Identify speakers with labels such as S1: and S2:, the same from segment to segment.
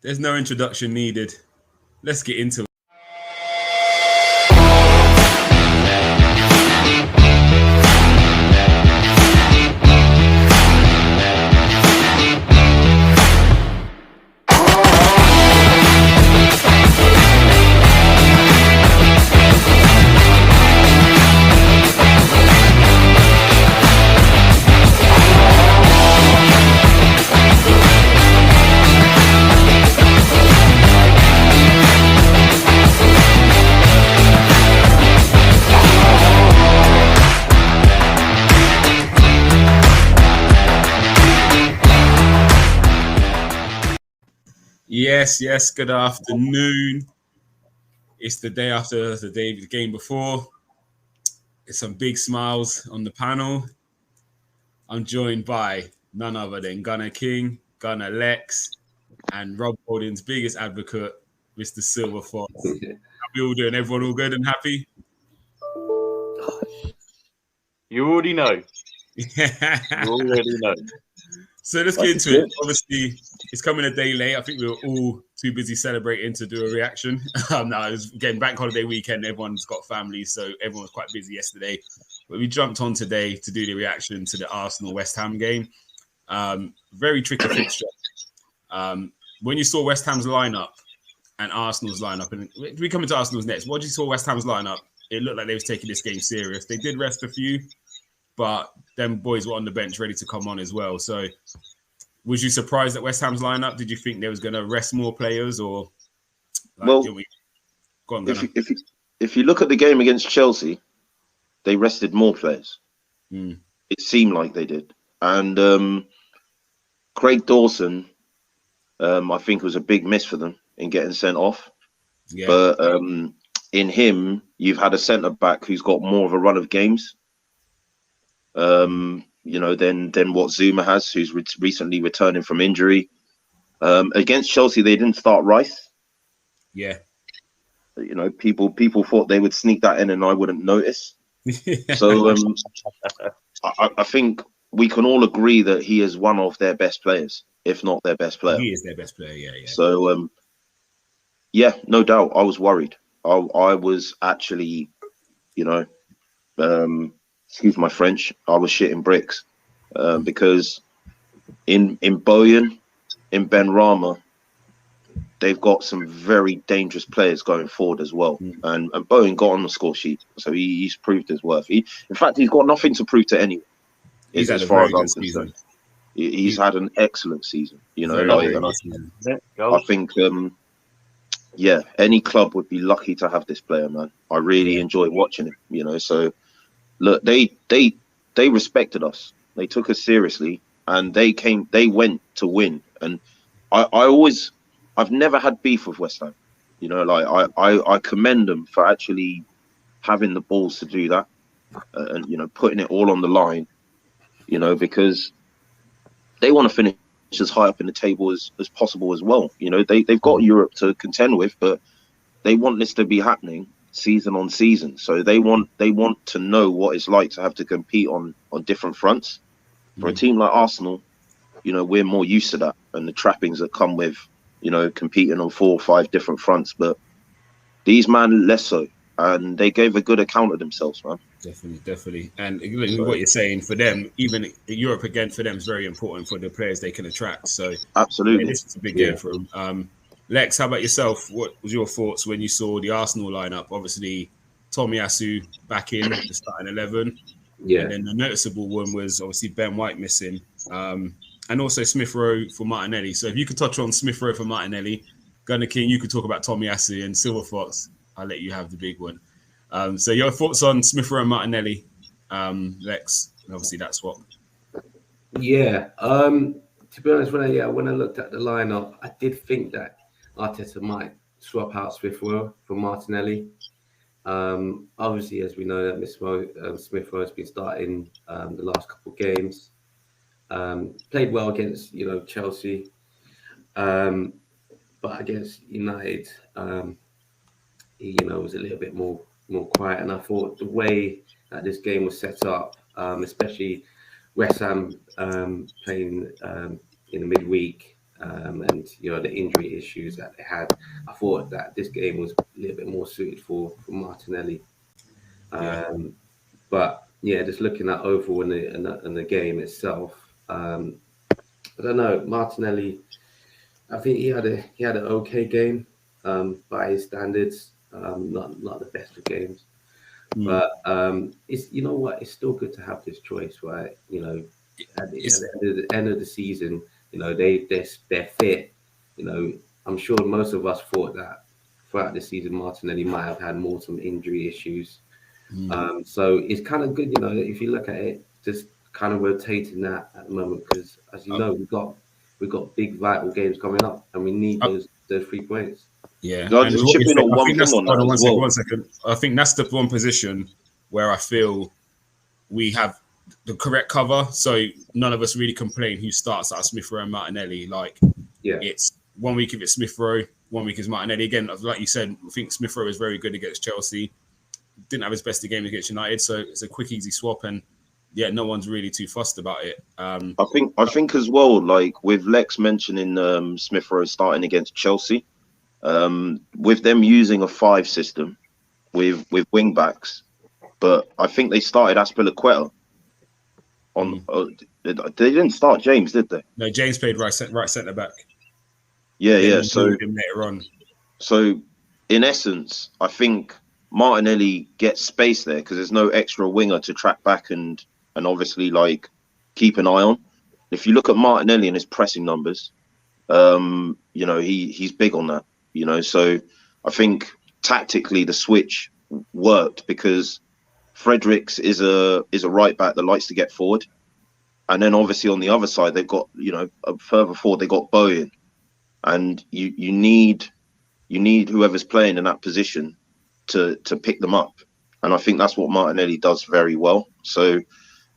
S1: There's no introduction needed. Let's get into it. Yes, good afternoon. It's the day after the game before. It's some big smiles on the panel. I'm joined by none other than Gunner King, Gunner Lex, and Rob Holding's biggest advocate, Mr. Silver Fox. How we all doing? Everyone all good and happy?
S2: You already know.
S1: So let's get into it. Obviously, it's coming a day late. I think we were all too busy celebrating to do a reaction. No, it was getting bank holiday weekend. Everyone's got families, so everyone was quite busy yesterday. But we jumped on today to do the reaction to the Arsenal-West Ham game. Very tricky fixture. When you saw West Ham's lineup and Arsenal's lineup, and we come into Arsenal's next, what did you saw West Ham's lineup? It looked like they was taking this game serious. They did rest a few, but them boys were on the bench ready to come on as well. So was you surprised at West Ham's lineup? Did you think they was going to rest more players or?
S3: Well, if you look at the game against Chelsea, they rested more players. It seemed like they did. And Craig Dawson, I think was a big miss for them in getting sent off. Yeah. But in him, you've had a centre-back who's got more of a run of games. Than what Zuma has, who's recently returning from injury. Against Chelsea, they didn't start Rice.
S1: Yeah.
S3: People thought they would sneak that in and I wouldn't notice. So I think we can all agree that he is one of their best players, if not their best player.
S1: He is their best player, yeah.
S3: So, no doubt, I was worried. I was actually, excuse my French, I was shitting bricks because in Bowen, in Ben Rama, they've got some very dangerous players going forward as well. And Bowen got on the score sheet, so he's proved his worth. In fact, he's got nothing to prove to anyone.
S1: He's as far as I'm concerned.
S3: He's had an excellent season. I think, any club would be lucky to have this player, man. I really enjoy watching him. So look, they respected us. They took us seriously, and they went to win. And I've never had beef with West Ham. I commend them for actually having the balls to do that, and putting it all on the line. Because they want to finish as high up in the table as possible as well. They've got Europe to contend with, but they want this to be happening season on season. So they want to know what it's like to have to compete on different fronts. For a team like Arsenal, we're more used to that and the trappings that come with, competing on 4 or 5 different fronts. But these man less so, and they gave a good account of themselves, man.
S1: Definitely. And what you're saying, for them, even Europe again for them is very important for the players they can attract. So
S3: absolutely,
S1: this is a big game for them. Lex, how about yourself? What was your thoughts when you saw the Arsenal lineup? Obviously, Tomiyasu back in the starting 11. Yeah. And then the noticeable one was obviously Ben White missing. And also Smith Rowe for Martinelli. So if you could touch on Smith Rowe for Martinelli, Gunner King, you could talk about Tomiyasu, and Silver Fox, I'll let you have the big one. So your thoughts on Smith Rowe and Martinelli, Lex, and obviously that swap.
S4: Yeah. To be honest, when I looked at the lineup, I did think that Arteta might swap out Smith Rowe for Martinelli. Obviously, as we know, that Smith Rowe has been starting the last couple of games. Played well against Chelsea, but against United, he was a little bit more quiet. And I thought the way that this game was set up, especially West Ham playing in the midweek, and the injury issues that they had, I thought that this game was a little bit more suited for Martinelli. But yeah, just looking at overall in the game itself, I don't know, Martinelli. I think he had an okay game by his standards. Not the best of games, but it's it's still good to have this choice, right? At the end of the season, they're fit. I'm sure most of us thought that throughout the season Martinelli might have had some injury issues. So it's kind of good, if you look at it, just kind of rotating that at the moment, because as you know, we've got big vital games coming up, and we need those 3 points.
S1: Yeah,
S3: no, just chip in on one thing on that as well.
S1: 1 second. I think that's the one position where I feel we have the correct cover, so none of us really complain who starts out of Smith Rowe and Martinelli. It's 1 week if it's Smith Rowe, 1 week is Martinelli. Again, like you said, I think Smith Rowe is very good against Chelsea. Didn't have his best game against United, so it's a quick, easy swap, and yeah, no one's really too fussed about it.
S3: I think as well, like with Lex mentioning Smith Rowe starting against Chelsea, with them using a 5 system with wing backs, but I think they started Azpilicueta on. They didn't start James, did they?
S1: No, James played right centre back.
S3: Yeah. So
S1: him later on.
S3: So in essence, I think Martinelli gets space there because there's no extra winger to track back and obviously like keep an eye on. If you look at Martinelli and his pressing numbers, he's big on that. So I think tactically the switch worked because Fredericks is a right back that likes to get forward, and then obviously on the other side they've got further forward they got Bowen, and you need whoever's playing in that position to pick them up, and I think that's what Martinelli does very well. So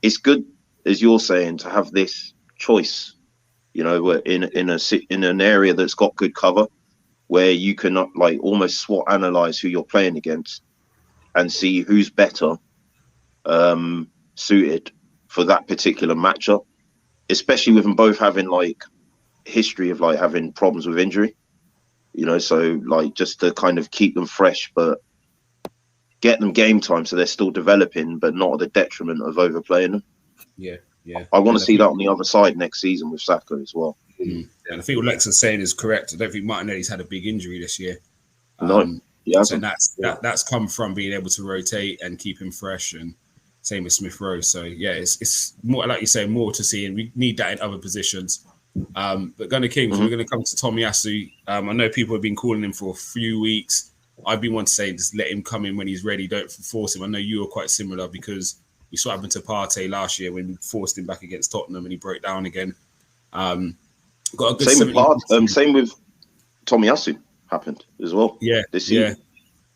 S3: it's good, as you're saying, to have this choice, in an area that's got good cover, where you can like almost SWOT analyze who you're playing against and see who's better suited for that particular matchup, especially with them both having like history of like having problems with injury, so like just to kind of keep them fresh but get them game time so they're still developing but not at the detriment of overplaying them.
S1: Yeah.
S3: I want to see that on the other side next season with Saka as well.
S1: And I think what Lex is saying is correct. I don't think Martinelli's had a big injury this year.
S3: No,
S1: so that's come from being able to rotate and keep him fresh, and same with Smith Rowe. So yeah, it's more like you say, more to see, and we need that in other positions. But Gunnar King, we're going to come to Tomiyasu. I know people have been calling him for a few weeks. I've been one to say just let him come in when he's ready. Don't force him. I know you were quite similar because we saw what happened to Partey last year when we forced him back against Tottenham and he broke down again. Got a good
S3: same with Tomiyasu happened as well.
S1: Yeah,
S3: this year.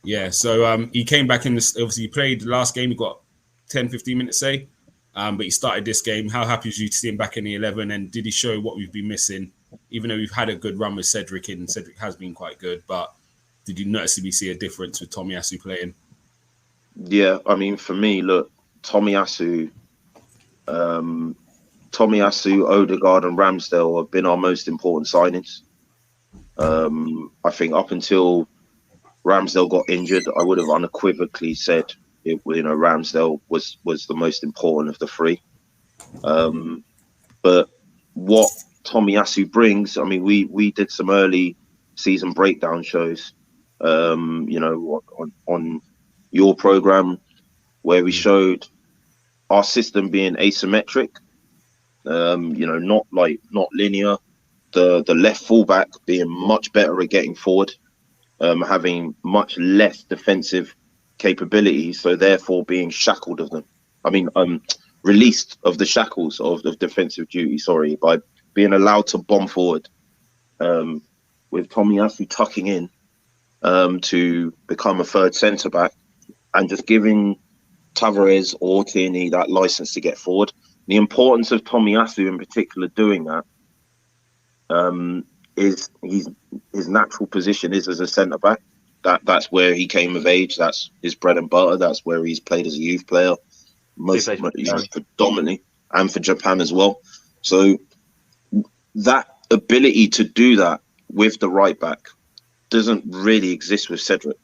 S1: Yeah. So he came back in this. Obviously, he played the last game. He got 10-15 minutes, say. But he started this game. How happy was you to see him back in the 11? And did he show what we've been missing? Even though we've had a good run with Cedric in, Cedric has been quite good. But did you noticeably see a difference with Tomiyasu playing?
S3: Yeah, I mean, for me, look, Tomiyasu, Odegaard and Ramsdale have been our most important signings. I think up until Ramsdale got injured, I would have unequivocally said Ramsdale was the most important of the three. But what Tomiyasu brings, I mean, we did some early season breakdown shows, on your program, where we showed our system being asymmetric, not linear. The left fullback being much better at getting forward, having much less defensive capability, so therefore being shackled of them. I mean, released of the shackles of defensive duty. Sorry, by being allowed to bomb forward. With Tomiyasu tucking in to become a third centre back and just giving Tavares or Tierney that license to get forward. The importance of Tomiyasu in particular doing that is his natural position is as a centre back. That's where he came of age. That's his bread and butter. That's where he's played as a youth player, predominantly, and for Japan as well. So that ability to do that with the right back doesn't really exist with Cedric.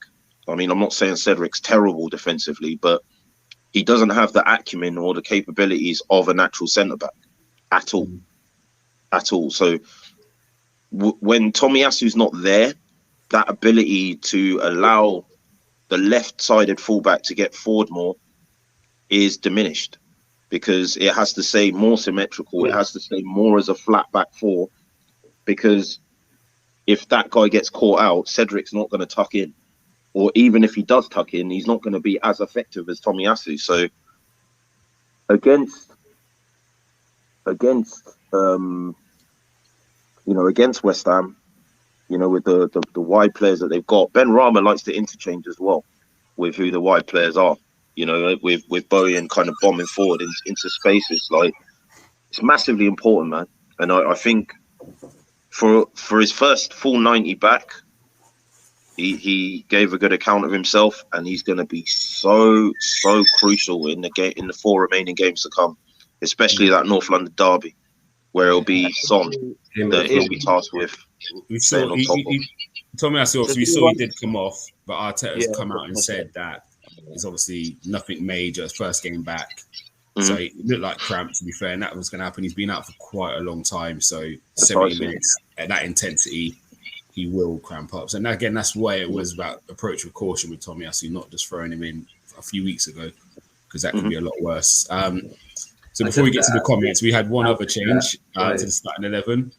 S3: I mean, I'm not saying Cedric's terrible defensively, but he doesn't have the acumen or the capabilities of a natural centre back at all. At all. So when Tomiyasu's not there, that ability to allow the left-sided fullback to get forward more is diminished, because it has to stay more symmetrical. It has to stay more as a flat back four, because if that guy gets caught out, Cedric's not going to tuck in. Or even if he does tuck in, he's not going to be as effective as Tomiyasu. So against West Ham, with the wide players that they've got, Ben Rama likes to interchange as well with who the wide players are. With Bowen kind of bombing forward into spaces. Like, it's massively important, man. And I think for his first full 90 back, he gave a good account of himself, and he's going to be so crucial in the 4 remaining games to come, especially that North London derby, where it'll be Son that he'll be tasked with.
S1: We saw Tomiyasu, obviously, we saw he did come off, but Arteta's come out and said that it's obviously nothing major. His first game back, so it looked like cramp, to be fair, and that was going to happen. He's been out for quite a long time, so 70 minutes at that intensity, he will cramp up. So now, again, that's why it was about approach with caution with Tomiyasu, not just throwing him in a few weeks ago, because that could be a lot worse. So before we get to the comments, we had one other change to the starting 11.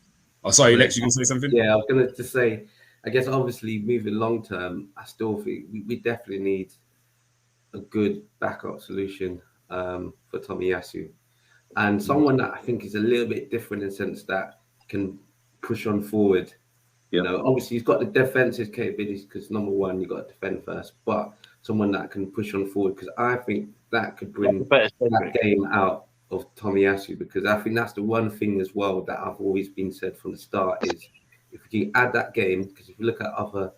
S1: Oh, sorry, Lex, you going to say something?
S4: Yeah, I was going to just say, I guess obviously moving long term, I still think we definitely need a good backup solution for Tomiyasu, and someone that I think is a little bit different in the sense that can push on forward. Obviously he's got the defensive capabilities, because number one, you got to defend first, but someone that can push on forward, because I think that could bring that game out of Tomiyasu, because I think that's the one thing as well that I've always been said from the start is if you add that game, because if you look at other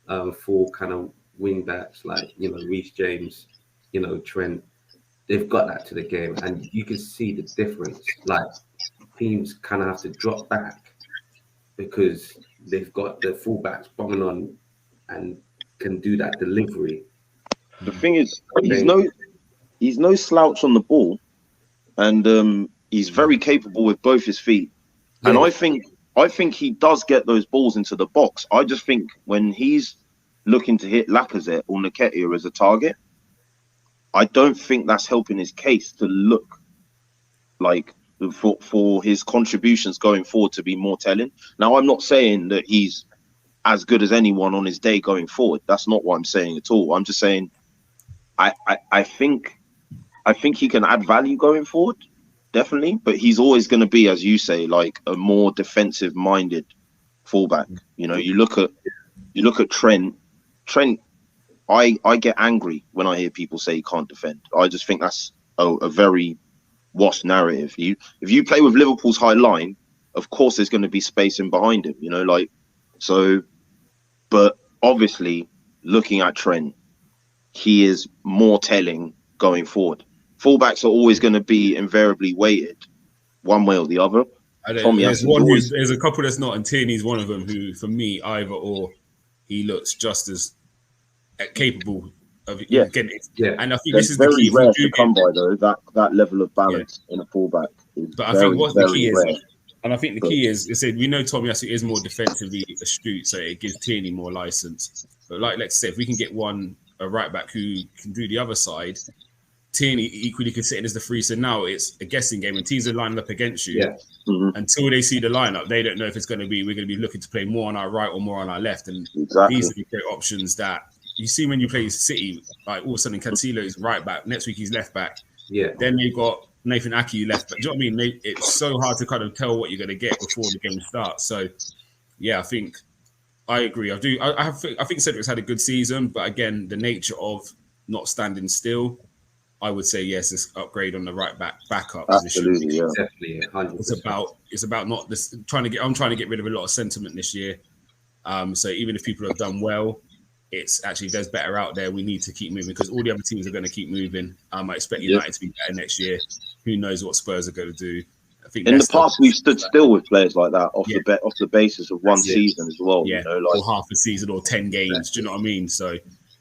S4: 4 kind of wing backs like Reece James, Trent, they've got that to the game, and you can see the difference. Like, teams kind of have to drop back because they've got the fullbacks bombing on and can do that delivery.
S3: The thing is, he's no slouch on the ball, and he's very capable with both his feet. Yeah. And I think he does get those balls into the box. I just think when he's looking to hit Lacazette or Nketiah as a target, I don't think that's helping his case to look like for his contributions going forward to be more telling. Now, I'm not saying that he's as good as anyone on his day going forward. That's not what I'm saying at all. I'm just saying I think he can add value going forward, definitely. But he's always going to be, as you say, like a more defensive-minded fullback. You look at Trent. I get angry when I hear people say he can't defend. I just think that's a very washed narrative. If you play with Liverpool's high line, of course there's going to be space in behind him. But obviously, looking at Trent, he is more telling going forward. Fullbacks are always going to be invariably weighted one way or the other.
S1: There's a couple that's not, and Tierney's one of them, who, for me, either or, he looks just as capable of getting it. Yeah. And I think this is the key.
S3: Very rare to come by, though, that level of balance in a fullback.
S1: But I think what the key is, and I think the key is, we know Tomiyasu is more defensively astute, so it gives Tierney more license. But like Lex said, if we can get a right back who can do the other side, Tierney equally could sit in as the free. So now it's a guessing game, and teams are lining up against you. Yeah. Mm-hmm. Until they see the lineup, they don't know if we're going to be looking to play more on our right or more on our left. And these are the great options that you see when you play City. Like, all of a sudden, Cancelo is right back. Next week, he's left back. Yeah. Then they've got Nathan Ake left back. Do you know what I mean? It's so hard to kind of tell what you're going to get before the game starts. So, yeah, I think I agree. I do. I think Cedric's had a good season, but again, the nature of not standing still, I would say yes, this upgrade on the right backup
S3: Absolutely,
S1: position.
S3: Yeah.
S4: Definitely, 100%.
S1: It's about not this I'm trying to get rid of a lot of sentiment this year. So even if people have done well, it's actually there's better out there. We need to keep moving because all the other teams are going to keep moving. I expect United to be better next year. Who knows what Spurs are going to do? think
S3: in the
S1: Leicester,
S3: past we've stood still with players like that off the basis of one
S1: That's it.
S3: season as well.
S1: yeah,
S3: You know, like
S1: or half a season or 10 games. Do you know what I mean? So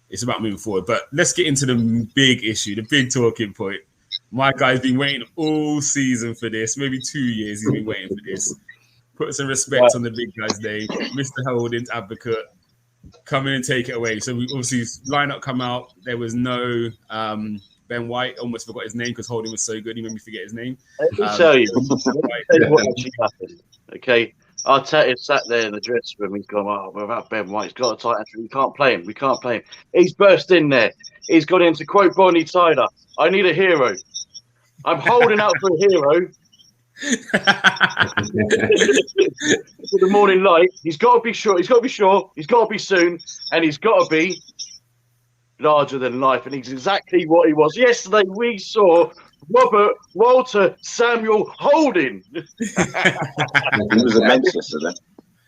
S1: it's about moving forward. But let's get into the big issue, the big talking point. My guy's been waiting all season for this, maybe 2 years he's been waiting for this. Put some respect on the big guy's name, Mr. Holding's advocate. Come in and take it away. So we obviously lineup come out. There was no Ben White. Almost forgot his name because Holding was so good. He made me forget his name.
S2: Let me tell you what actually happened. Okay, Arteta sat there in the dressing room. He's gone, oh, without Ben White, he's got a tight entry. We can't play him. We can't play him. He's burst in there. He's gone in to quote Bonnie Tyler. I need a hero. I'm holding out for a hero. For the morning light, he's got to be sure. He's got to be sure. He's got to be soon, and he's got to be larger than life. And he's exactly what he was. Yesterday, we saw Robert Walter Samuel Holding.
S3: he was immense yesterday.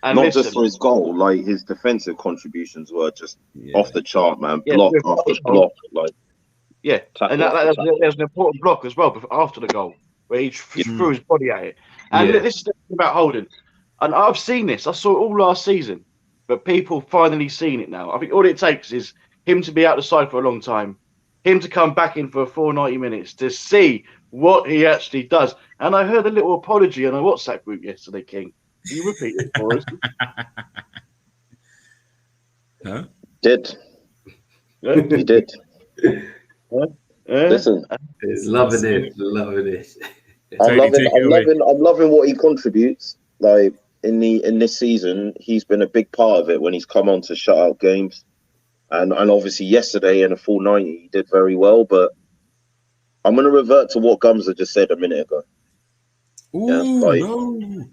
S2: And
S3: Not
S2: listen,
S3: just for his goal, like his defensive contributions were just off the chart, man.
S2: Yeah,
S3: Block
S2: yeah.
S3: after block, like
S2: yeah, and there's an important block as well after the goal where he threw his body at it. And this is the thing about Holding. And I've seen this. I saw it all last season, but people finally seen it now. I think all it takes is him to be out the side for a long time, him to come back in for 90 minutes to see what he actually does. And I heard a little apology on a WhatsApp group yesterday, King. Can you repeat it for us?
S1: Huh?
S3: did. He did. Listen,
S4: It's loving it.
S3: I'm loving what he contributes. Like in this season, he's been a big part of it when he's come on to shut out games, and obviously yesterday in a full 90 he did very well. But I'm going to revert to what Gumza just said a minute ago.
S1: Ooh,
S3: like,
S1: no.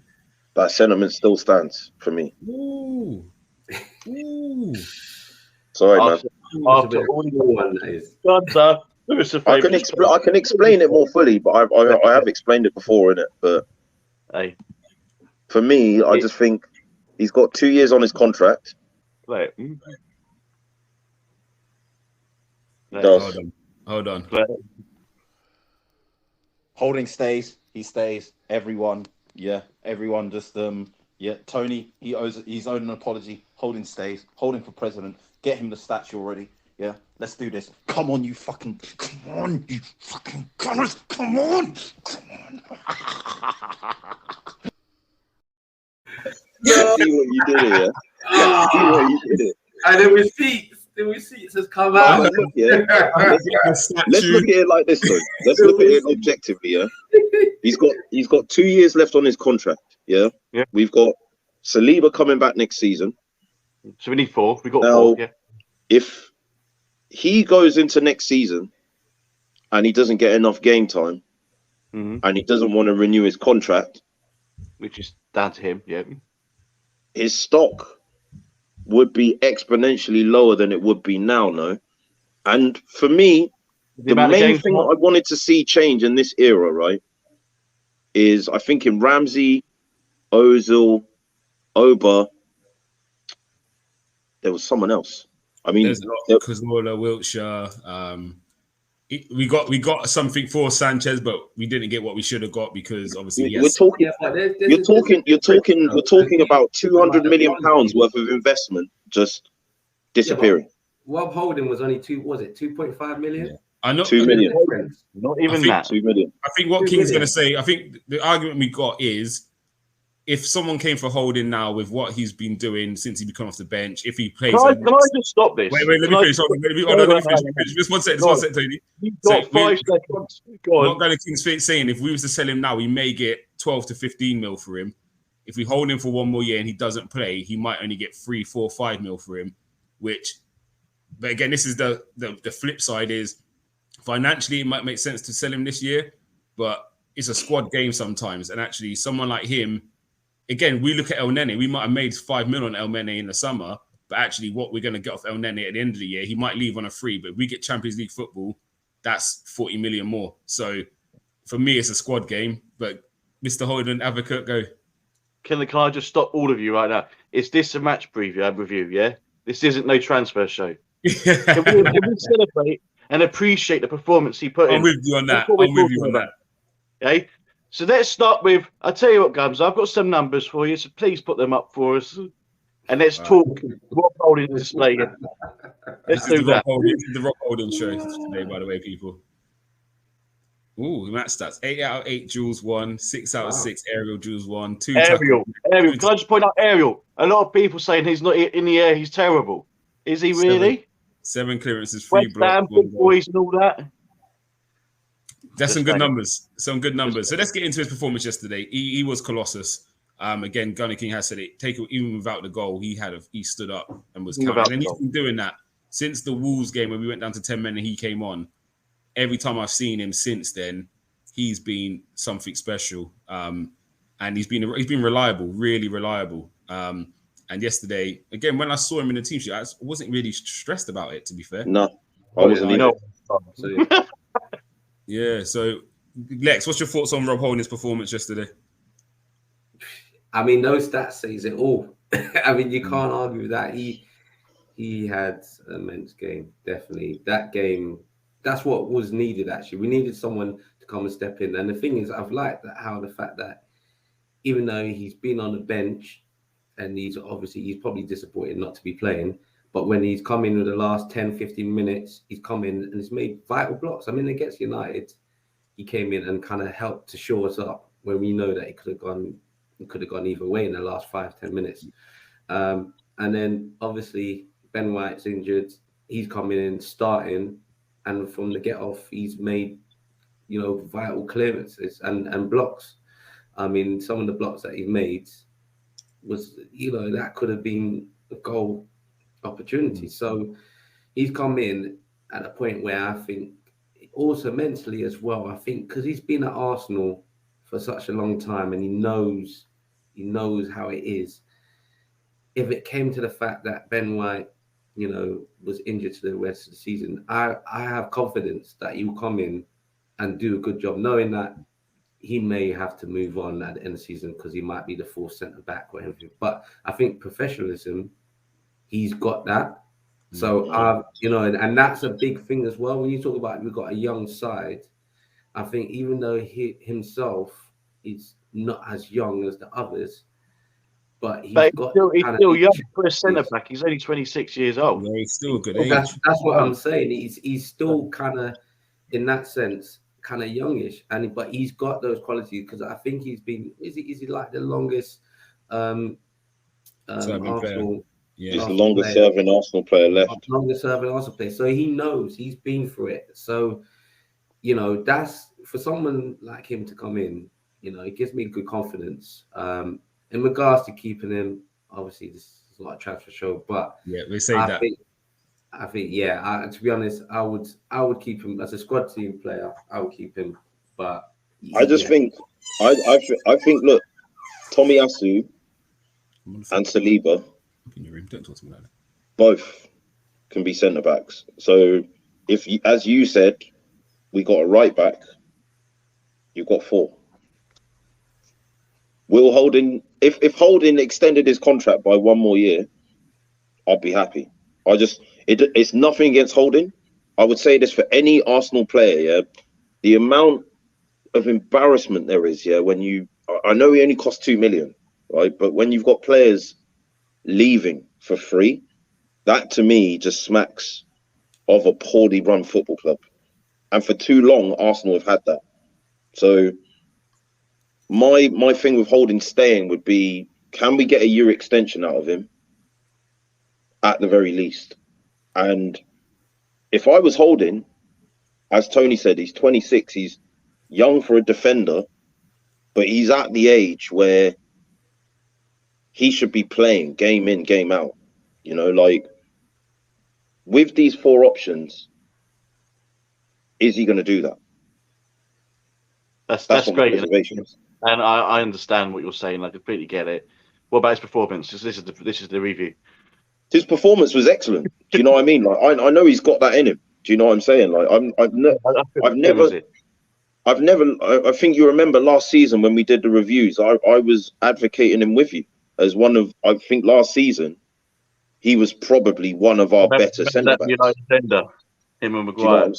S3: That sentiment still stands for me.
S1: Ooh. Ooh.
S3: Sorry, man.
S2: After all the
S3: I can explain it more fully, but I have explained it before, innit? But
S2: Hey.
S3: for me, I just think he's got 2 years on his contract.
S2: Play it.
S3: He does.
S1: Hold on.
S2: Play it.
S5: Holding stays. He stays. Everyone. Yeah. Everyone just yeah. Tony, he's owed an apology. Holding stays. Holding for president. Get him the statue already. Yeah. Let's do this. Come on, you fucking gunners. Come on.
S3: See what you did here. See what you did here.
S4: And the receipts has come out.
S3: Let's look at it like this, though. Let's look at it objectively. Yeah, he's got 2 years left on his contract. Yeah, we've got Saliba coming back next season.
S2: So we need 4. We got
S3: now,
S2: 4. Yeah.
S3: If he goes into next season and he doesn't get enough game time, and he doesn't want to renew his contract,
S2: which is down to him. Yeah,
S3: his stock would be exponentially lower than it would be now, no? And for me, the main thing I wanted to see change in this era, right, is I think in Ramsey, Ozil, Oba, there was someone else. I mean,
S1: there's Cazorla, Wiltshire. We got something for Sanchez, but we didn't get what we should have got because obviously
S3: you're talking about £200 million worth of investment just disappearing.
S4: Rob Holding was only 2.5 million?
S1: Yeah. I know
S3: 2 million.
S2: Not even that.
S3: 2 million.
S1: I think what King's going to say, I think the argument we got is if someone came for Holding now with what he's been doing since he became off the bench, if he plays... Can
S2: I just stop this?
S1: Wait, let me finish. Let me finish. Just one second, Tony.
S2: You've got 5 seconds. Go on.
S1: What Gary King's saying, if we was to sell him now, we may get 12 to 15 mil for him. If we hold him for 1 more year and he doesn't play, he might only get 3, 4, 5 mil for him, which... But again, this is the flip side is financially it might make sense to sell him this year, but it's a squad game sometimes. And actually someone like him, again, we look at El Nene, we might have made 5 mil on El Nene in the summer, but actually what we're going to get off El Nene at the end of the year, he might leave on a free, but if we get Champions League football, that's 40 million more. So for me, it's a squad game, but Mr. Holding, advocate, go.
S2: Can I just stop all of you right now? Is this a match review, yeah? This isn't no transfer show. Can we celebrate and appreciate the performance he put in?
S1: I'm with you on that.
S2: Okay? So let's start with, I'll tell you what, Gums, I've got some numbers for you, so please put them up for us. And let's talk Rob Holding display. Let's do that.
S1: This is the Rob Holding show today, by the way, people. Ooh, match stats. 8 out of 8 duels won, 6 out of 6 aerial duels won, 2
S2: Aerial. Can I just point out aerial? A lot of people saying he's not in the air, he's terrible. Is he really?
S1: 7 clearances, 3 blocks,
S2: big boys and all that.
S1: That's some good numbers. Some good numbers. So let's get into his performance yesterday. He was colossus. Again, Gunner King has said it. Even without the goal, he stood up and was counting. And he's been doing that since the Wolves game when we went down to 10 men and he came on. Every time I've seen him since then, he's been something special. And he's been reliable, really reliable. And yesterday, again, when I saw him in the team sheet, I wasn't really stressed about it, to be fair.
S3: No, I wasn't either.
S1: Yeah, so Lex, what's your thoughts on Rob Holding's performance yesterday?
S4: I mean, those stats says it all. I mean, you can't argue with that. He had an immense game, definitely. That game, that's what was needed, actually. We needed someone to come and step in. And the thing is, I've liked the fact that even though he's been on the bench and he's probably disappointed not to be playing, but when he's come in with the last 10, 15 minutes, he's come in and he's made vital blocks. I mean, against United, he came in and kind of helped to shore us up when we know that it could have gone either way in the last 5, 10 minutes. And then obviously Ben White's injured. He's coming in, starting, and from the get off, he's made, vital clearances and blocks. I mean, some of the blocks that he made was, that could have been a goal opportunity. So he's come in at a point where I think also mentally as well, I think because he's been at Arsenal for such a long time and he knows how it is. If it came to the fact that Ben White, was injured to the rest of the season, I have confidence that he will come in and do a good job, knowing that he may have to move on at the end of the season because he might be the fourth centre back or anything. But I think professionalism, he's got that. So, and that's a big thing as well. When you talk about we've got a young side, I think even though he himself is not as young as the others, but he's still young
S2: for a centre back. He's only 26 years old.
S1: Yeah, he's still a good age.
S4: That's what I'm saying. He's still kind of, in that sense, kind of youngish, but he's got those qualities because I think he's been. Is he like the longest Arsenal?
S3: Yeah, he's the longest serving Arsenal player left.
S4: Longest serving Arsenal player. So he knows, he's been through it. So, that's for someone like him to come in, it gives me good confidence. In regards to keeping him, obviously this is not a transfer show, but
S1: yeah, we say that.
S4: I think, to be honest, I would keep him as a squad team player. I would keep him, but
S3: I just think, I think, look, Tomiyasu and Saliba,
S1: don't talk to me like that.
S3: Both can be centre backs. So if you, as you said, we got a right back, you've got 4. Will Holding, if Holding extended his contract by 1 more year, I'd be happy. It's nothing against Holding. I would say this for any Arsenal player, yeah. The amount of embarrassment there is, yeah, when I know he only cost 2 million, right? But when you've got players leaving for free, that to me just smacks of a poorly run football club. And for too long, Arsenal have had that. So my thing with Holding staying would be, can we get a year extension out of him at the very least? And if I was Holding, as Tony said, he's 26, he's young for a defender, but he's at the age where he should be playing game in, game out. Like with these 4 options, is he going to do that?
S2: That's great. And I understand what you're saying. I completely get it. What about his performance? This is the review.
S3: His performance was excellent. Do you know what I mean? Like I know he's got that in him. Do you know what I'm saying? Like I think you remember last season when we did the reviews, I was advocating him with you as one of, I think last season, he was probably one of our better centre backs.
S2: United defender, him and Maguire.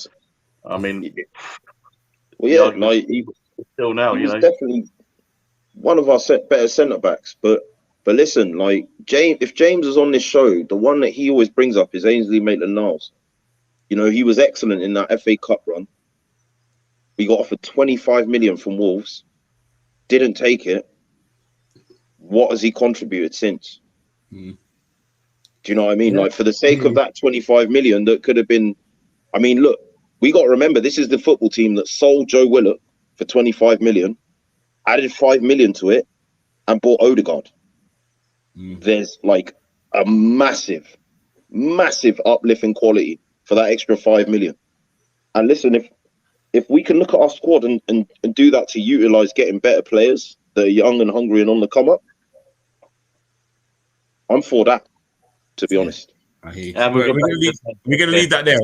S2: I mean,
S3: well, yeah,
S2: Still now,
S3: He was definitely one of our better centre backs. But listen, like if James is on this show, the one that he always brings up is Ainsley Maitland-Niles. You know, he was excellent in that FA Cup run. We got offered 25 million from Wolves, didn't take it. What has he contributed since? Do you know what I mean? Like, for the sake of that 25 million, that could have been. I mean, look, we got to remember this is the football team that sold Joe Willock for 25 million, added 5 million to it, and bought Odegaard. There's like a massive uplift in quality for that extra 5 million. And listen, if we can look at our squad and do that to utilize getting better players that are young and hungry and on the come up, I'm for that, to be honest.
S1: I hear you. We're going to leave that there.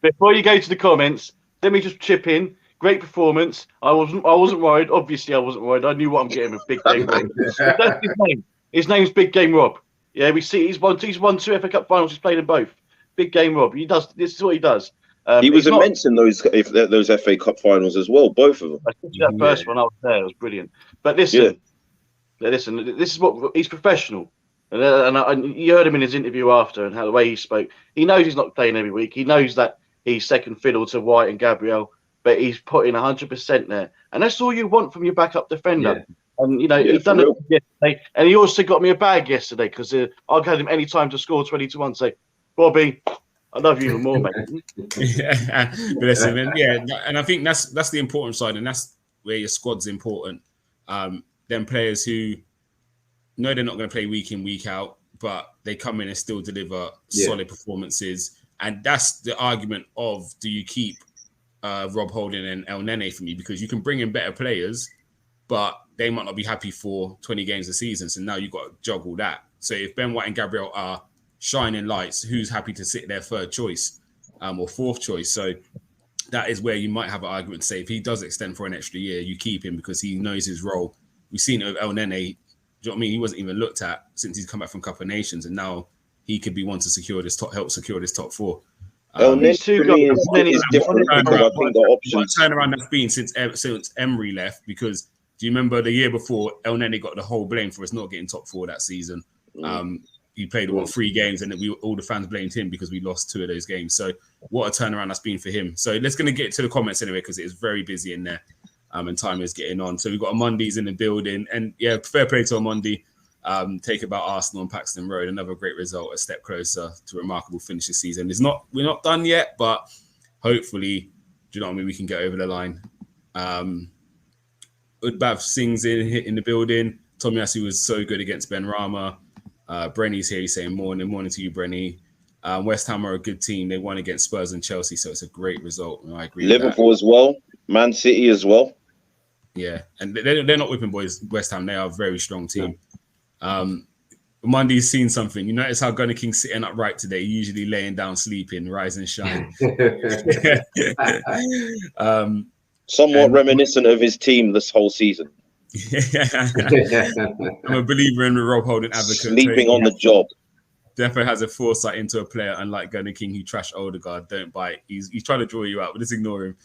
S2: Before you go to the comments, let me just chip in. Great performance. I wasn't worried. Obviously, I wasn't worried. I knew what I'm getting with Big Game Rob. That's his name. His name's Big Game Rob. Yeah, we see he's won 2 FA Cup finals. He's played in both. Big Game Rob. He does. This is what he does.
S3: He was immense in those FA Cup finals as well, both of them.
S2: That first one, I was there. It was brilliant. But listen, this is what he's professional. And you heard him in his interview after and how the way he spoke. He knows he's not playing every week. He knows that he's second fiddle to White and Gabriel, but he's putting 100% there. And that's all you want from your backup defender. Yeah. And, you know, he's done it yesterday. And he also got me a bag yesterday because I had him any time to score 20-1. Say, Bobby, I love you even more, mate.
S1: Bless him. And I think that's the important side, and that's where your squad's important. Them players who know they're not going to play week in, week out, but they come in and still deliver solid performances. And that's the argument of, do you keep Rob Holding and El Nene for me? Because you can bring in better players, but they might not be happy for 20 games a season. So now you've got to juggle that. So if Ben White and Gabriel are shining lights, who's happy to sit their third choice or fourth choice? So that is where you might have an argument to say, if he does extend for an extra year, you keep him because he knows his role. We've seen it with El Nene. Do you know what I mean? He wasn't even looked at since he's come back from Cup of Nations, and now he could be one to help secure this top four.
S3: Is different.
S1: What turnaround that's been since Emery left? Because do you remember the year before, El Nene got the whole blame for us not getting top four that season? He played 3 games, and all the fans blamed him because we lost 2 of those games. So what a turnaround that's been for him. So let's going to get to the comments anyway, because it is very busy in there. And time is getting on. So we've got Mondays in the building. And yeah, fair play to Monday. Take about Arsenal and Paxton Road. Another great result, a step closer to a remarkable finish this season. We're not done yet, but hopefully, do you know what I mean? We can get over the line. Udbav Singh's in the building. Tomiyasu was so good against Ben Rama. Brenny's here. He's saying morning to you, Brenny. West Ham are a good team. They won against Spurs and Chelsea, so it's a great result. I agree.
S3: Liverpool as well. Man City as well.
S1: Yeah, and they're not whipping boys, West Ham. They are a very strong team. Mondy's seen something. You notice how Gunnar King's sitting upright today, usually laying down, sleeping, rise and shine.
S3: Somewhat reminiscent of his team this whole season.
S1: I'm a believer in the Rob Holding advocate.
S3: Sleeping on the job.
S1: Defo has a foresight into a player, unlike Gunnar King, who trashed Odegaard. Don't bite. He's trying to draw you out, but just ignore him.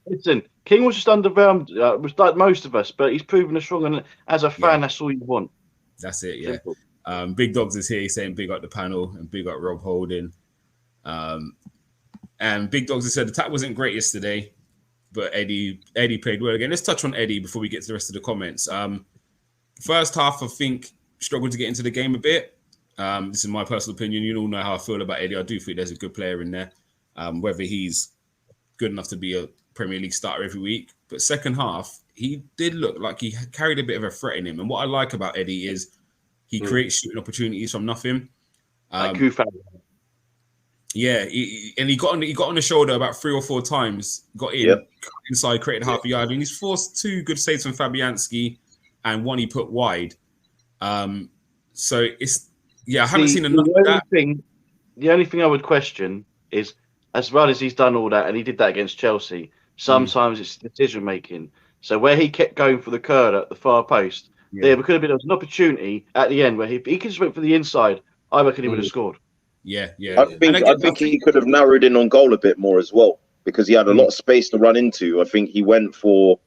S2: Listen, King was just underwhelmed, was like most of us, but he's proven us strong, and as a fan, that's all you want.
S1: That's it, yeah. Big Dogs is here. He's saying big up the panel and big up Rob Holding. And Big Dogs has said the attack wasn't great yesterday, but Eddie played well again. Let's touch on Eddie before we get to the rest of the comments. First half, I think, struggled to get into the game a bit. This is my personal opinion. You all know how I feel about Eddie. I do think there's a good player in there. Whether he's good enough to be a Premier League starter every week. But second half, he did look like he carried a bit of a threat in him. And what I like about Eddie is he creates shooting opportunities from nothing. Yeah, he got on the shoulder about 3 or 4 times, got in, inside, created half a yard, and he's forced 2 good saves from Fabianski and 1 he put wide. So it's, I haven't seen enough of that.
S2: The only thing I would question is, as well as he's done all that, and he did that against Chelsea, sometimes it's decision making. So where he kept going for the curler at the far post, there could have been an opportunity at the end where he could just went for the inside. I reckon he would have scored.
S1: Yeah.
S3: I think he could have narrowed in on goal a bit more as well. because he had a lot of space to run into. I think he went for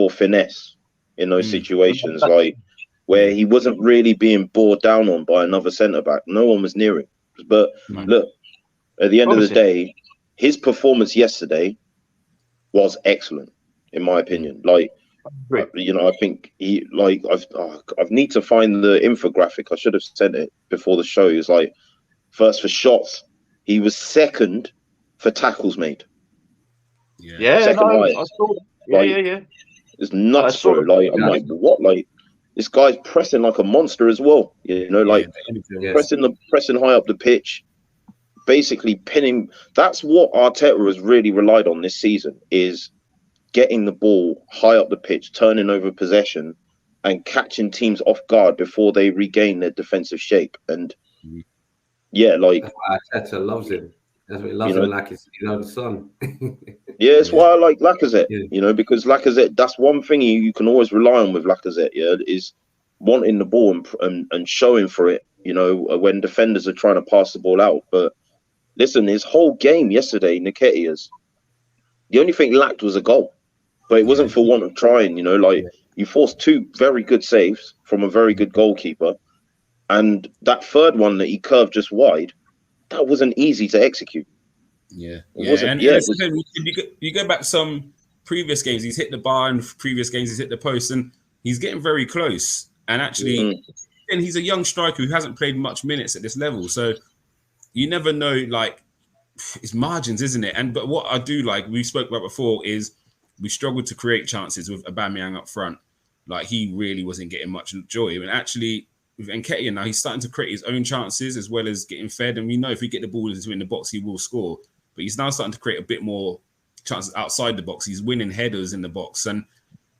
S3: finesse in those situations, like where he wasn't really being bore down on by another centre back. No one was near him. But look, at the end of the day, his performance yesterday was excellent, in my opinion. Like, you know, I think he, like, I've need to find the infographic. I should have sent it before the show. He was like, first for shots, he was second for tackles made. Second highest.
S2: Yeah.
S3: It's nuts, bro. Like, I'm like, what? Like, this guy's pressing like a monster as well. You know, like pressing high up the pitch, basically pinning. That's what Arteta has really relied on this season, is getting the ball high up the pitch, turning over possession, and catching teams off guard before they regain their defensive shape. And yeah, like,
S4: that's why Arteta loves him. That's what he loves him, like his own son.
S3: Yeah, it's why I like Lacazette, you know, because Lacazette, that's one thing you can always rely on with Lacazette, is wanting the ball and showing for it, you know, when defenders are trying to pass the ball out. But listen, his whole game yesterday, Nketiah's, the only thing lacked was a goal. But it wasn't for want of trying, you know, like, you forced 2 very good saves from a very good goalkeeper. And that third one that he curved just wide, that wasn't easy to execute.
S1: You go back some previous games, he's hit the bar, and previous games he's hit the post, and he's getting very close. And actually, and he's a young striker who hasn't played much minutes at this level, so you never know. Like, it's margins, isn't it? But what I do like, we spoke about before, is we struggled to create chances with Aubameyang up front. Like, he really wasn't getting much joy. And actually, with Nketiah now, he's starting to create his own chances as well as getting fed. And we know if we get the ball into in the box, he will score. But he's now starting to create a bit more chances outside the box. He's winning headers in the box, and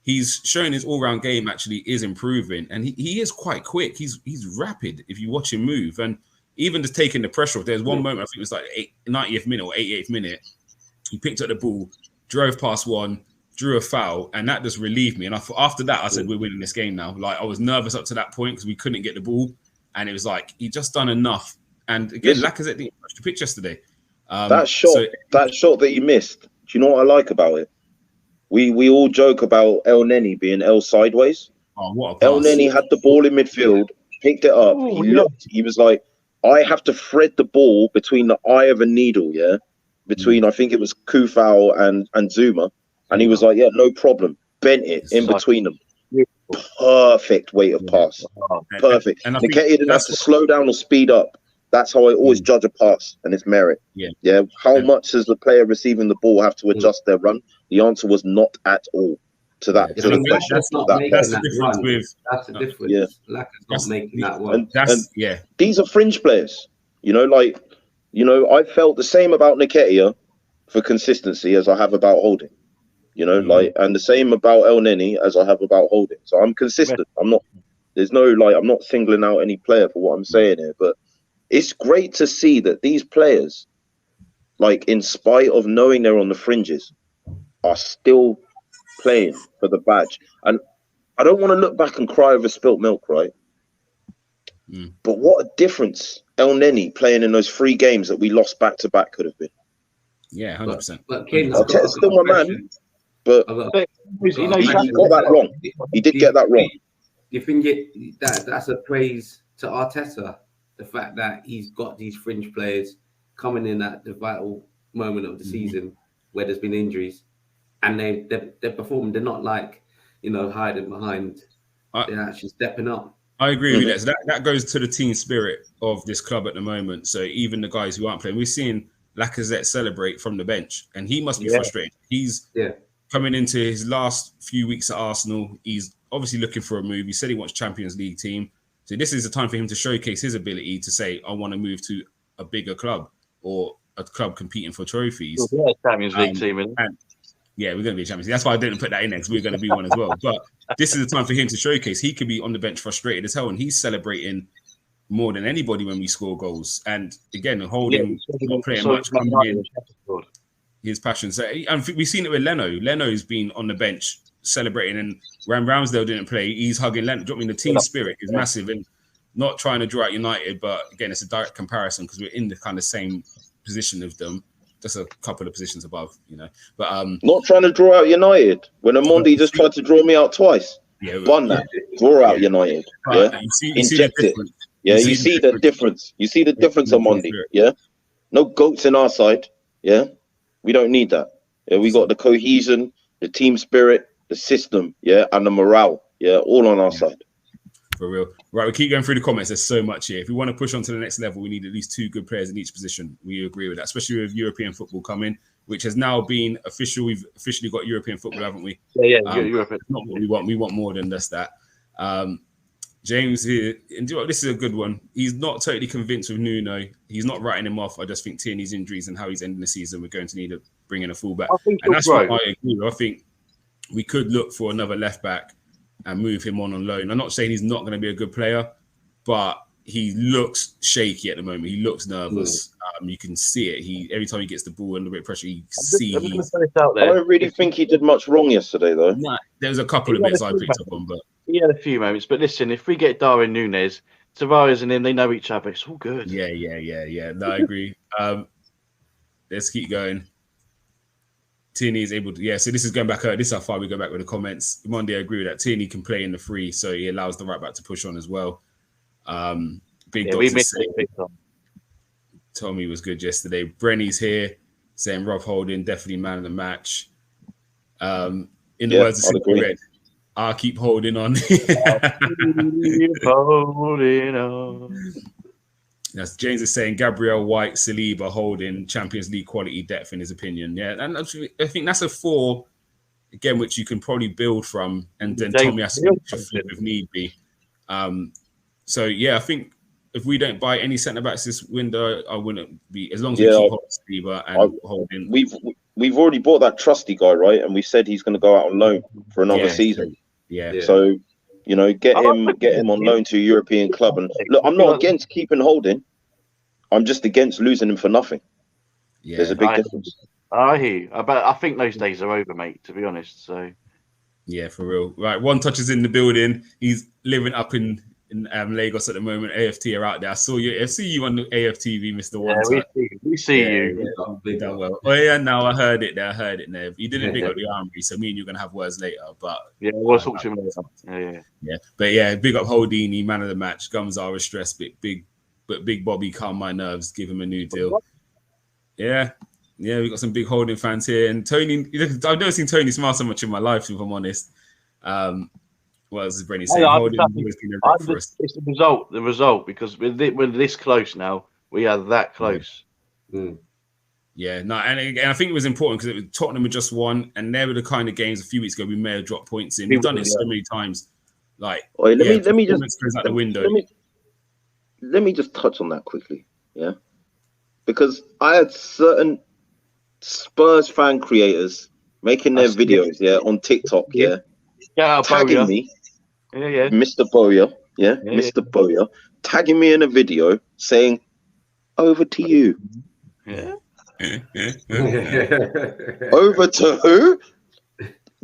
S1: he's showing his all-round game actually is improving. And he is quite quick. He's rapid if you watch him move. And even just taking the pressure off, there's one moment, I think it was like 90th minute or 88th minute, he picked up the ball, drove past one, drew a foul, and that just relieved me. And after that, I said, we're winning this game now. Like, I was nervous up to that point because we couldn't get the ball. And it was like, he just done enough. And again, Lacazette didn't touch the pitch yesterday.
S3: That shot that you missed, do you know what I like about it? We all joke about El Neni being El sideways.
S1: Oh, what a pass.
S3: El Neni had the ball in midfield, picked it up. He looked, he was like, I have to thread the ball between the eye of a needle, between, I think it was Kufau and Zuma. And he was like, yeah, no problem. Bent it in between them. Perfect weight of pass. Perfect. And Nketiah didn't have to slow down or speed up. That's how I always judge a pass and its merit. Yeah. How much does the player receiving the ball have to adjust their run? The answer was not at all to that. To the question.
S1: That's the difference with.
S4: That's the difference. Yeah. Lacazette not making that one.
S3: And these are fringe players. You know, like, you know, I felt the same about Nketiah for consistency as I have about Holding. You know, like, and the same about El Neni as I have about Holding. So I'm consistent. I'm not. There's no, like, I'm not singling out any player for what I'm saying here, but it's great to see that these players, like, in spite of knowing they're on the fringes, are still playing for the badge. And I don't want to look back and cry over spilt milk, right? But what a difference El Neni playing in those 3 games that we lost back to back could have been.
S1: Yeah, 100%.
S4: But King,
S3: Arteta's still my man, but he got that wrong. He did get that wrong.
S4: You think that's a praise to Arteta? The fact that he's got these fringe players coming in at the vital moment of the season where there's been injuries, and they're performing. They're not like, you know, hiding behind. They're actually stepping up.
S1: I agree with that. So that goes to the team spirit of this club at the moment. So even the guys who aren't playing, we're seeing Lacazette celebrate from the bench, and he must be frustrated. He's coming into his last few weeks at Arsenal. He's obviously looking for a move. He said he wants Champions League team. So this is the time for him to showcase his ability to say, I want to move to a bigger club or a club competing for trophies.
S2: Champions League team.
S1: And we're going to be a Champions League. That's why I didn't put that in there, because we're going to be one as well. But this is the time for him to showcase. He could be on the bench frustrated as hell, and he's celebrating more than anybody when we score goals. And again, Holding not playing much, coming in, his passion. So, and we've seen it with Leno. Leno's been on the bench celebrating, and Ramsdale didn't play. He's hugging Leno. I mean, the team spirit is massive, and not trying to draw out United, but again, it's a direct comparison because we're in the kind of same position of them. just a couple of positions above, But
S3: not trying to draw out United when Amondi just tried to draw me out twice.
S1: Yeah,
S3: won that. Draw out United.
S1: But
S3: Yeah,
S1: you see the difference.
S3: Yeah, you see the difference. You see the difference, Amondi. Yeah, no goats in our side. Yeah, we don't need that. Yeah, we got the cohesion, the team spirit, the system. Yeah, and the morale. Yeah, all on our side.
S1: For real. Right, we keep going through the comments. There's so much here. If we want to push on to the next level, we need at least 2 good players in each position. We agree with that, especially with European football coming, which has now been official. We've officially got European football, haven't we?
S2: Yeah, European.
S1: Not what we want. We want more than just that. James here, and this is a good one. He's not totally convinced with Nuno. He's not writing him off. I just think Tierney's injuries and how he's ending the season, we're going to need to bring in a fullback. And that's what I agree with. I think we could look for another left back and move him on loan. I'm not saying he's not going to be a good player, but he looks shaky at the moment. He looks nervous. You can see it. Every time he gets the ball under a bit of pressure, you can see.
S3: I don't really think he did much wrong yesterday, though.
S1: Nah, there was a couple of bits I picked up on, but
S2: he had a few moments. But listen, if we get Darwin Núñez, Tavares and him, they know each other. It's all good.
S1: Yeah. No, I agree. Let's keep going. Tierney is able to, so this is going back. This is how far we go back with the comments. Monday, I agree with that. Tierney can play in the free, so he allows the right back to push on as well. Big Tommy was good yesterday. Brenny's here saying Rob Holding, definitely man of the match. In the words of Red, I'll keep holding on.
S2: Holding on.
S1: Yes, James is saying Gabriel, White, Saliba, Holding, Champions League quality depth in his opinion. Yeah, and I think that's a 4 again, which you can probably build from, and then Tommy has to flip if need be. So I think if we don't buy any centre backs this window, I wouldn't be, as long as we keep Saliba and Holding.
S3: We've already bought that trusty guy, right? And we said he's going to go out on loan for another season.
S1: Yeah.
S3: So, get him on loan to a European club. And look, I'm not against keeping Holding. I'm just against losing him for nothing. Yeah, there's a big difference.
S2: I hear you. But I think those days are over, mate, to be honest. So,
S1: yeah, for real. Right, One Touch is in the building. He's living up in Lagos at the moment. AFT are out there. I see you on the AFTV, Mr. One Touch.
S2: We see you.
S1: Done well. Oh yeah, no, I heard it there. You didn't big up the Armory, so me and you're gonna have words later. But
S2: we'll talk to him later. Yeah.
S1: But big up Holdini, man of the match. Gums are a stress, but Big Bobby calm my nerves. Give him a new deal. Yeah, we got some big Holding fans here, and Tony. I've never seen Tony smile so much in my life, if I'm honest. What else is Brenny saying?
S2: It's the result, because we're this close now. We are that close.
S1: Yeah, no, and I think it was important because Tottenham had just won, and they were the kind of games a few weeks ago we may have dropped points in. We've done it so many times. Let me just goes out the window.
S3: Let me just touch on that quickly, because I had certain Spurs fan creators making their videos, on TikTok, tagging me. Mr. Bowyer, Mr. Bowyer, tagging me in a video saying, "Over to you." Over to who?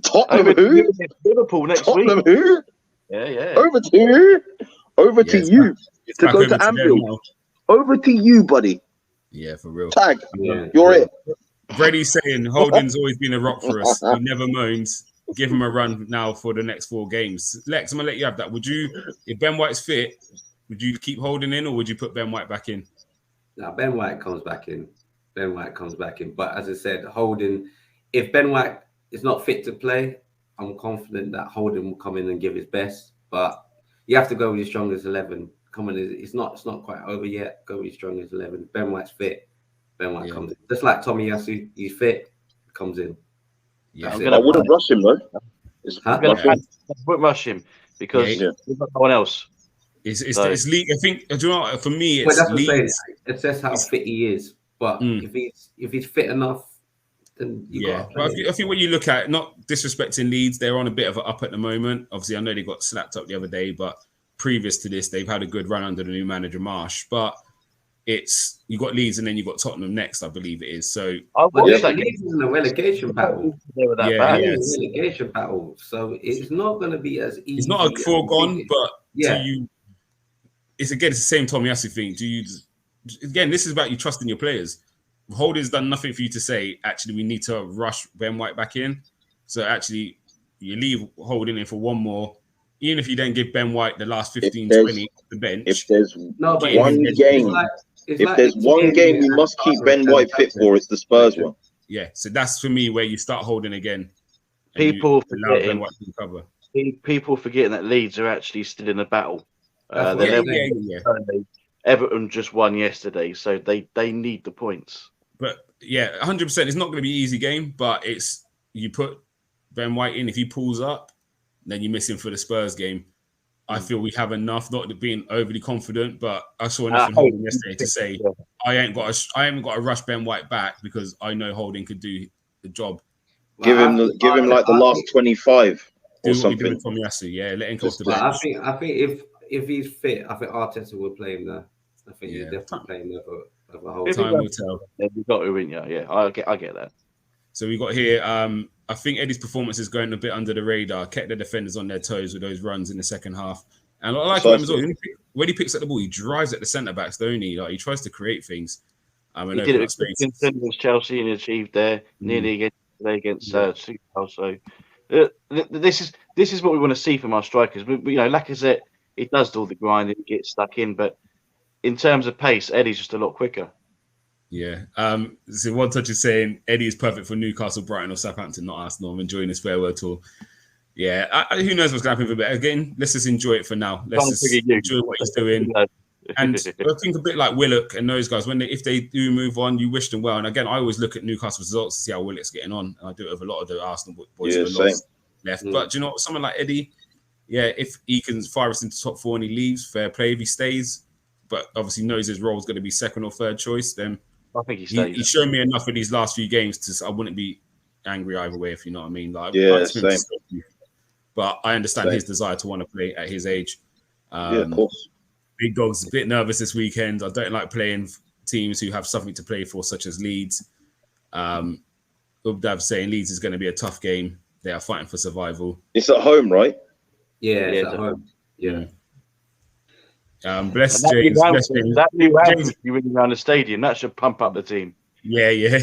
S3: Tottenham who?
S2: Liverpool next
S3: Tottenham
S2: week.
S3: Who?
S2: Yeah.
S3: Over to who? Over to you. To go to Anfield. Over to you, buddy.
S1: Yeah, for real.
S3: Tag. You're it.
S1: Brady's saying Holding's always been a rock for us. He never moans. Give him a run now for the next 4 games. Lex, I'm gonna let you have that. Would you, if Ben White's fit, would you keep Holding in, or would you put Ben White back in?
S4: No, Ben White comes back in. But as I said, Holding, if Ben White is not fit to play, I'm confident that Holding will come in and give his best. But you have to go with your strongest 11. Come on, it's not quite over yet. Go with your strongest 11. If Ben White's fit, Ben White comes in. Just like Tommy Yasu, he's fit, comes in.
S3: Yeah, I wouldn't rush him though.
S2: I wouldn't rush him because there's no one else.
S1: It's league. I think, do you know what, for me, it's
S4: Leeds. It says how fit he is. But if he's fit enough, then
S1: I think when you look at, not disrespecting Leeds, they're on a bit of an up at the moment. Obviously, I know they got slapped up the other day, but previous to this, they've had a good run under the new manager Marsh. But you got Leeds and then you got Tottenham next, I believe it is. So
S4: Leeds is in a relegation battle. Relegation battle. So it's not going to be as easy.
S1: It's not a foregone, but it's the same Tomiyasu thing. Again, this is about you trusting your players. Holding's done nothing for you to say, actually, we need to rush Ben White back in. So actually, you leave Holding in for one more. Even if you then give Ben White the last 15, 20 the bench.
S3: If there's
S4: No, but
S3: one game, if there's one game we must keep Ben White fit for, it's the Spurs one.
S1: Yeah, so that's for me where you start Holding again.
S2: People forgetting that Leeds are actually still in the battle. Everton just won yesterday, so they need the points.
S1: But yeah, 100%. It's not going to be an easy game, but it's you put Ben White in. If he pulls up, then you miss him for the Spurs game. I feel we have enough, not being overly confident, but I saw enough in Holding yesterday to say I haven't got to rush Ben White back because I know Holding could do the job.
S3: Give him like the last 25 or something.
S1: From Yasu, yeah, let him go off the bench.
S4: I think if he's fit, I think Arteta will play him there. I think he's definitely playing there for the whole
S1: time. Will tell.
S2: We've got to win, yeah. I get that.
S1: So we got here. I think Eddie's performance is going a bit under the radar. Kept the defenders on their toes with those runs in the second half. And I like him as well. When he picks up the ball, he drives at the centre backs, don't he? Like he tries to create things.
S2: He did it against Chelsea and achieved there nearly against Super. So this is what we want to see from our strikers. But Lacazette, he does all the grinding, gets stuck in, but in terms of pace, Eddie's just a lot quicker.
S1: Yeah. So one touch is saying Eddie is perfect for Newcastle, Brighton, or Southampton, not Arsenal. I'm enjoying this farewell tour. Yeah. Who knows what's going to happen for a bit. Again, let's just enjoy it for now. Let's just enjoy what he's doing. And I think a bit like Willock and those guys, if they do move on, you wish them well. And again, I always look at Newcastle results to see how Willock's getting on. And I do it with a lot of the Arsenal boys who are left. But do you know what? Someone like Eddie, if he can fire us into top 4 and he leaves, fair play. If he stays, but obviously knows his role is going to be second or third choice, then
S2: I think he's
S1: shown me enough in these last few games I wouldn't be angry either way, if you know what I mean. Same. But I understand his desire to want to play at his age.
S3: Of course.
S1: Big Dog's a bit nervous this weekend. I don't like playing teams who have something to play for, such as Leeds. Ubdav saying Leeds is going to be a tough game. They are fighting for survival.
S3: It's at home, right?
S4: Yeah, it's at home. Yeah.
S1: Bless James.
S2: That new James, you win around the stadium, that should pump up the team.
S1: Yeah.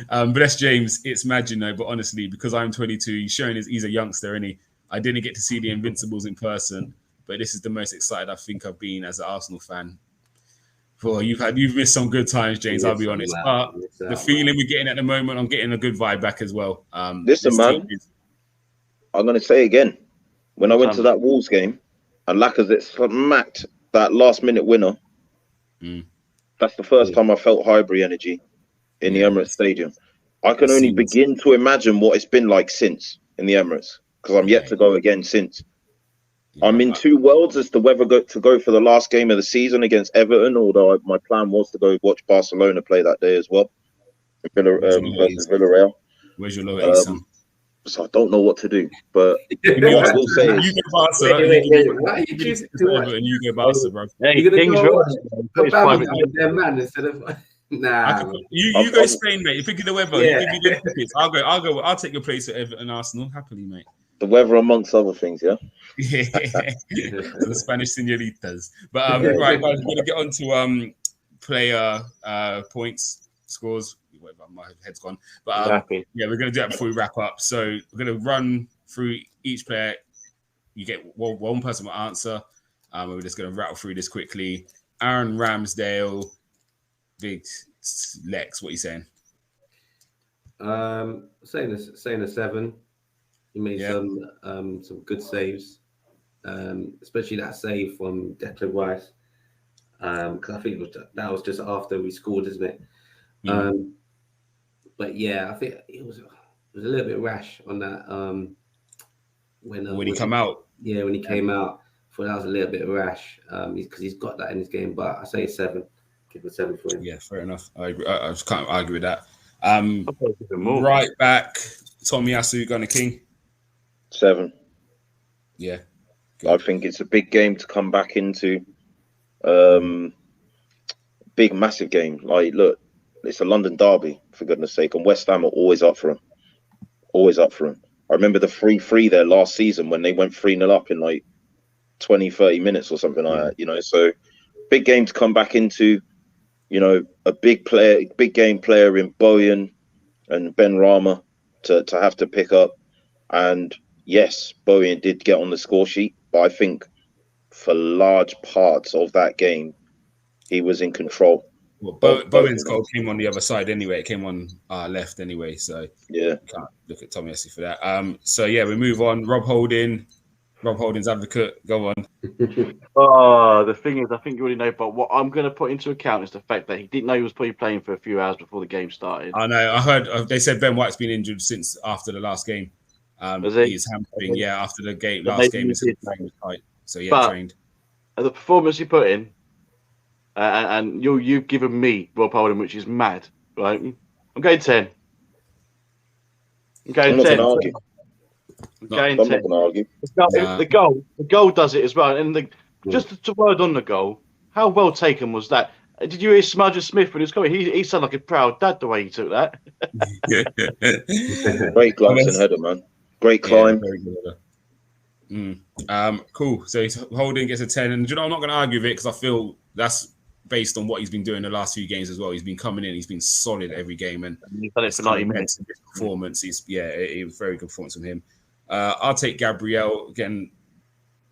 S1: Bless James. It's mad, but honestly, because I'm 22, he's showing he's a youngster, and I didn't get to see the Invincibles in person, but this is the most excited I think I've been as an Arsenal fan. Well, you've missed some good times, James. I'll be honest, but the feeling we're getting at the moment, I'm getting a good vibe back as well.
S3: Listen, man, I'm going to say again, when I went to that Wolves game and Lacazette smacked that last-minute winner, that's the first time I felt Highbury energy in the Emirates Stadium. I can only begin to imagine what it's been like since in the Emirates, because I'm yet to go again since. I'm in two worlds as to whether to go for the last game of the season against Everton, although my plan was to go watch Barcelona play that day as well, versus Villarreal.
S1: Where's your lower son?
S3: So I don't know what to do, but what I will say is...
S1: You go Barca. You go Barca, bro.
S4: You're going to go their man instead of... Nah.
S1: You go Spain, mate. You're picking the weather. You give me the tickets. I'll take your place at Everton and Arsenal happily, mate.
S3: The weather amongst other things, yeah?
S1: The Spanish senoritas. But right, guys, we're going to get on to player points, scores. Whatever, my head's gone. But we're going to do that before we wrap up. So we're going to run through each player. You get one person will answer. We're just going to rattle through this quickly. Aaron Ramsdale, Big Lex, what are you saying?
S4: Saying a 7. He made some good saves, especially that save from Declan Rice. Because I think that was just after we scored, isn't it? But yeah, I think it was a little bit rash on that. When he came out. Yeah, when he came out, I thought that was a little bit rash. Because he's got that in his game. But I say 7. Give it a 7 for him.
S1: Yeah, fair enough. I agree. I just can't argue with that. Right back, Tomiyasu, Gunnar King.
S3: 7.
S1: Yeah.
S3: Good. I think it's a big game to come back into. Big, massive game. Like, look, it's a London derby, for goodness sake. And West Ham are always up for him. Always up for him. I remember the 3-3 there last season when they went 3-0 up in like 20, 30 minutes or something like that, So big game to come back into. you know, a big game player in Bojan and Ben Rama to have to pick up. And yes, Bojan did get on the score sheet, but I think for large parts of that game, he was in control.
S1: Well, Bowen's goal came on the other side anyway. It came on left anyway, so
S3: yeah,
S1: can't look at Tommy Essie for that. So yeah, we move on. Rob Holding's advocate. Go on.
S2: Oh, the thing is, I think you already know, but what I'm going to put into account is the fact that he didn't know he was probably playing for a few hours before the game started.
S1: I know. I heard they said Ben White's been injured since after the last game. He's hamstring. Yeah, after the game, last game, his hamstring was tight. So yeah, trained.
S2: The performance he put in, and you've given me Rob Holding, which is mad, right? I'm going 10. I'm going 10.
S3: I'm not going to argue.
S2: The goal does it as well. And just to word on the goal, how well taken was that? Did you hear Smudger Smith when he was coming? He sounded like a proud dad the way he took that.
S3: Great glancing header, man. Great climb.
S1: Cool. So he's Holding gets a 10, and I'm not going to argue with it because I feel that's based on what he's been doing the last few games as well. He's been coming in, he's been solid every game, and
S2: he's done it for 90 minutes.
S1: Performance, it was very good performance from him. I'll take Gabriel again.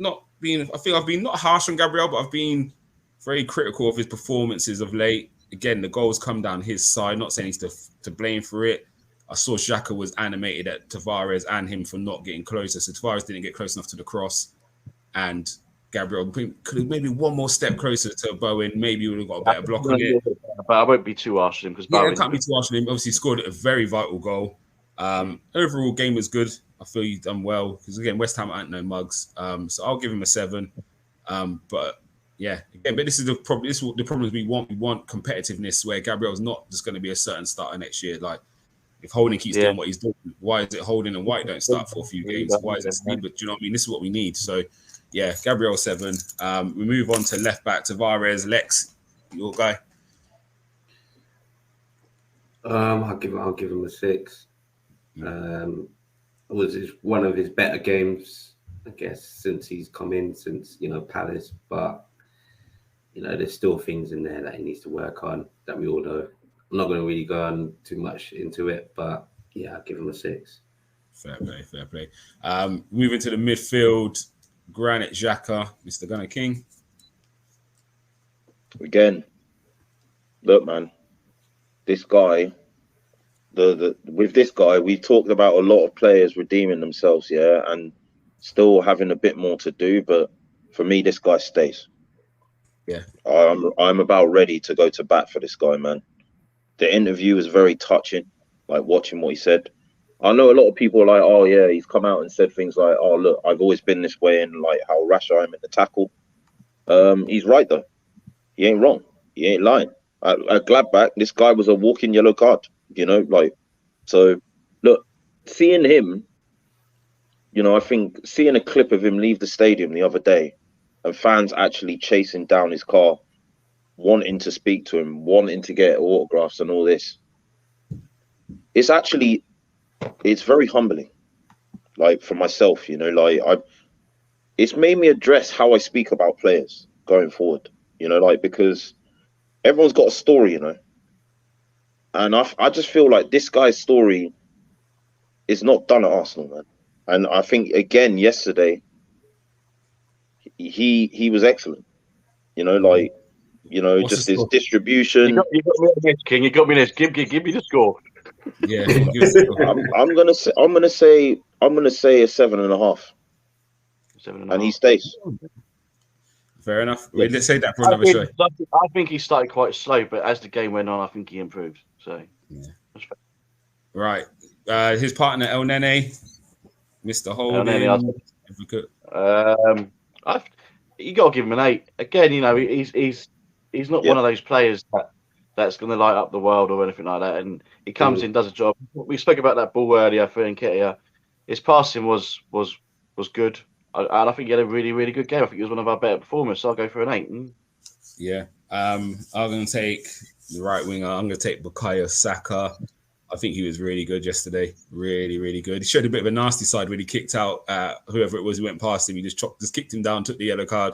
S1: I think I've been not harsh on Gabriel, but I've been very critical of his performances of late. Again, the goals come down his side. Not saying he's to blame for it. I saw Xhaka was animated at Tavares and him for not getting closer. So Tavares didn't get close enough to the cross, and Gabriel could have maybe one more step closer to Bowen. Maybe he would have got a better block on it.
S2: But I won't be too harsh on him because
S1: I can't be too harsh on him. Obviously, scored a very vital goal. Overall, game was good. I feel you've done well because again, West Ham aren't no mugs. So I'll give him a 7. But yeah, again, but this is the problem. This is the problems we want. We want competitiveness where Gabriel's not just going to be a certain starter next year. Like if Holding keeps doing what he's doing, why is it Holding and White don't start for a few games? Why is it Steve? But do you know what I mean? This is what we need. So yeah, Gabriel 7. We move on to left back Tavares. Lex, your guy.
S4: I'll give him a 6. It was one of his better games, I guess, since he's come in, since Palace. But there's still things in there that he needs to work on that we all know. I'm not going to really go on too much into it, but yeah, I'll give him a 6.
S1: Fair play. Moving to the midfield, Granit Xhaka, Mr. Gunnar King.
S3: Again, look, man, this guy. With this guy, we talked about a lot of players redeeming themselves, yeah, and still having a bit more to do. But for me, this guy stays.
S1: Yeah,
S3: I'm about ready to go to bat for this guy, man. The interview was very touching, like watching what he said. I know a lot of people are like, oh yeah, he's come out and said things like, oh look, I've always been this way, and like how rash I am in the tackle. He's right though. He ain't wrong. He ain't lying. At Gladbach, this guy was a walking yellow card. So look, seeing him, I think seeing a clip of him leave the stadium the other day and fans actually chasing down his car, wanting to speak to him, wanting to get autographs and all this, it's very humbling. Like for myself, it's made me address how I speak about players going forward, because everyone's got a story, And I just feel like this guy's story is not done at Arsenal, man. And I think again yesterday, he was excellent. Just his distribution.
S2: You got me on this, King. You got me this. Give me the score.
S1: Yeah,
S3: I'm gonna say a 7.5.
S2: 7.5.
S3: And he stays.
S1: Fair enough. Let's say that for another show.
S2: I think he started quite slow, but as the game went on, I think he improved. So,
S1: yeah. Right. His partner El Nene, Mr. Holding.
S2: You got to give him an 8. Again, he's not one of those players that's going to light up the world or anything like that. And he comes in, does a job. We spoke about that ball earlier for Nketiah. His passing was good. And I think he had a really, really good game. I think he was one of our better performers. So I'll go for an 8.
S1: Yeah. I'm going to take the right winger. I'm going to take Bukayo Saka. I think he was really good yesterday. Really, really good. He showed a bit of a nasty side when he kicked out whoever it was who went past him. He just kicked him down, took the yellow card.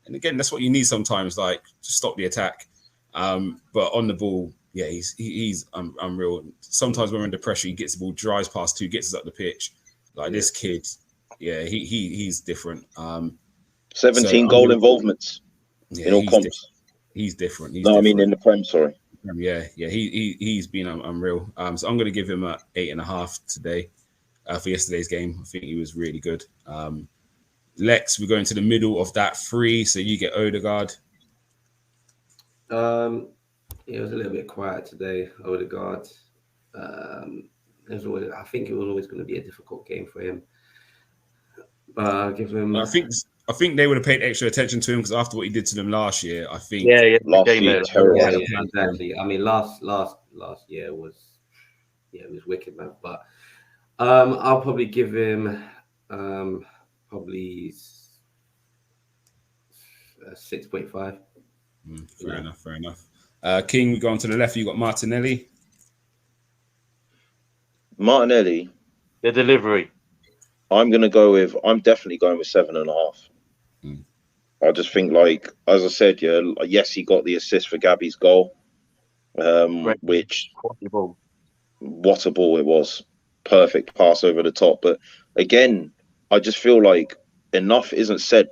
S1: And again, that's what you need sometimes, like to stop the attack. But on the ball, yeah, he's unreal. Sometimes when we're under pressure, he gets the ball, drives past two, gets us up the pitch. Like this kid, yeah, he's different.
S3: 17 goal involvements in all comps.
S1: He's different.
S3: In the Prem, sorry.
S1: Yeah, he's been unreal. So I'm going to give him a 8.5 today for yesterday's game. I think he was really good. Lex, we're going to the middle of that 3, so you get Odegaard.
S4: It was a little bit quiet today, Odegaard. I think it was always going to be a difficult game for him. But I'll give him.
S1: I think they would have paid extra attention to him because after what he did to them last year, I think.
S3: Last year, terrible.
S4: Yeah, exactly. I mean, last year was it was wicked, man. But I'll probably give him probably 6.5.
S1: Fair enough. King, we go on to the left. You got Martinelli.
S2: The delivery.
S3: I'm definitely going with 7.5. I just think, like, as I said, yes, he got the assist for Gabby's goal, which what a ball it was. Perfect pass over the top. But again, I just feel like enough isn't said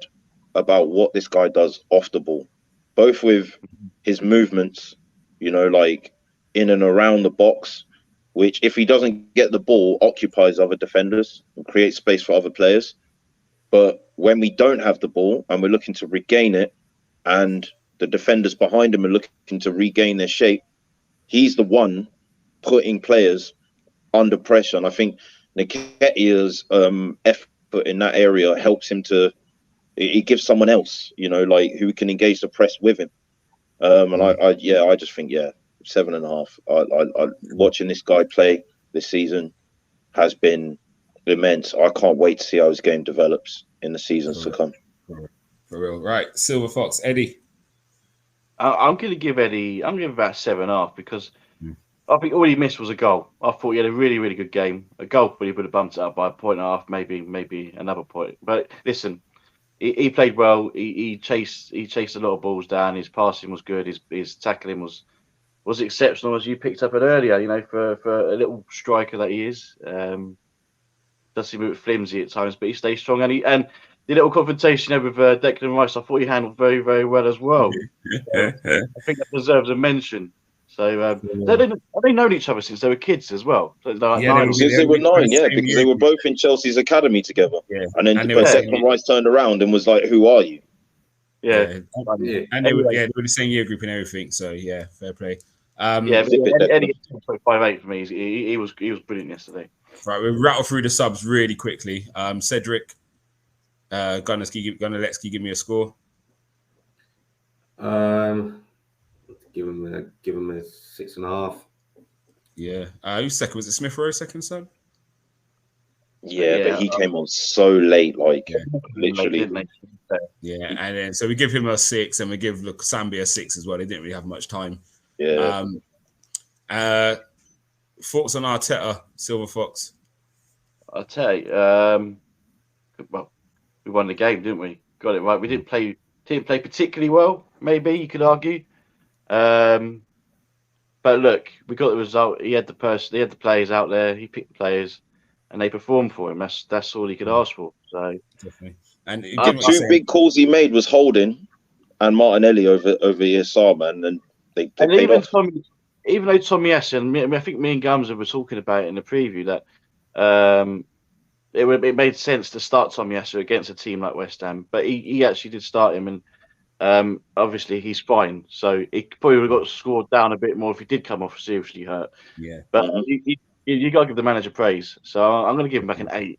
S3: about what this guy does off the ball, both with his movements, like in and around the box, which if he doesn't get the ball, occupies other defenders and creates space for other players. But when we don't have the ball and we're looking to regain it and the defenders behind him are looking to regain their shape, he's the one putting players under pressure. And I think Nketiah's effort in that area helps him it gives someone else, like who can engage the press with him. I just think, 7.5. Watching this guy play this season has been immense. I can't wait to see how his game develops in the seasons to come.
S1: For real. Right. Silver Fox, Eddie.
S2: I'm going to give Eddie, about 7.5 because I think all he missed was a goal. I thought he had a really, really good game. A goal probably would have bumped it up by 1.5, maybe another point. But listen, he played well. He chased a lot of balls down. His passing was good. His tackling was exceptional, as you picked up at earlier. For a little striker that he is, does seem a bit flimsy at times, but he stays strong. And the little confrontation with Declan Rice, I thought he handled very, very well as well. I think that deserves a mention. So they known each other since they were kids as well. So
S3: since they were 9, because they were both in Chelsea's academy together. Yeah. And then Declan Rice turned around and was like, "Who are you?"
S1: Yeah. And they were the same year group and everything. So yeah, fair play.
S2: Eddie 2.58 for me. He was brilliant yesterday.
S1: Right, we'll rattle through the subs really quickly. Cedric, Gunners, can you give me a score?
S4: Give him a 6.5.
S3: Yeah.
S1: Who's second? Was it Smith Rowe second, son?
S3: Yeah, but he came on so late, literally.
S1: Yeah, and then so we give him a 6, and we give Sambi a 6 as well. They didn't really have much time.
S3: Yeah.
S1: Thoughts on Arteta, Silver Fox?
S2: I'll tell you. Well, we won the game, didn't we? Got it right. We didn't play particularly well. Maybe you could argue. But look, we got the result. He had the players out there. He picked the players, and they performed for him. That's all he could ask for. So
S1: definitely. And
S3: two big calls he made was Holding and Martinelli over Yassar, man, and they paid off.
S2: Even though Tommy Essen, I think me and Gamza were talking about it in the preview that it made sense to start Tommy Essen against a team like West Ham, but he actually did start him, and obviously he's fine. So he probably would have got scored down a bit more if he did come off seriously hurt.
S1: Yeah,
S2: but you got to give the manager praise. So I'm going to give him back an 8.